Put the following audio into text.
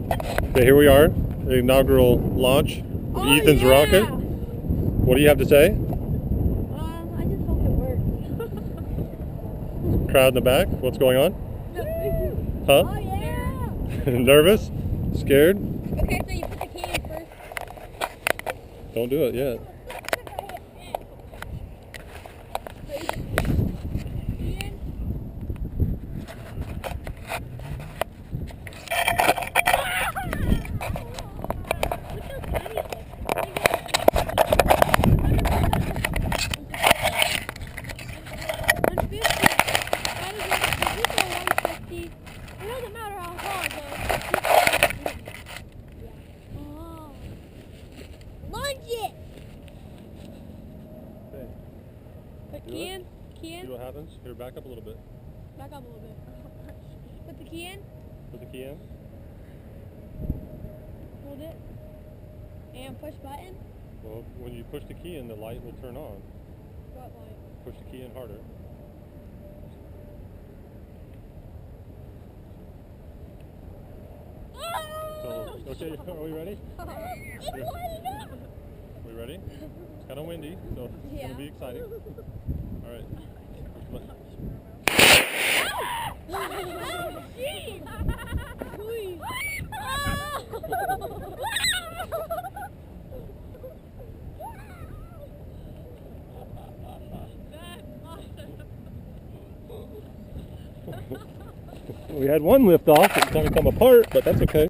Okay, here we are, the inaugural launch of Ethan's rocket. What do you have to say? I just hope it works. Crowd in the back, what's going on? Huh? Oh yeah! Nervous? Scared? Okay, so you put the key in first. Don't do it yet. Key in. See what happens? Here, back up a little bit. Back up a little bit. Put the key in. Put the key in. Hold it. And push button. Well, when you push the key in, the light will turn on. What light? Push the key in harder. So, okay, are we ready? It's lighting up! We ready? It's kind of windy, so it's going to be exciting. All right. We had one lift off, it's going to come apart, but that's okay.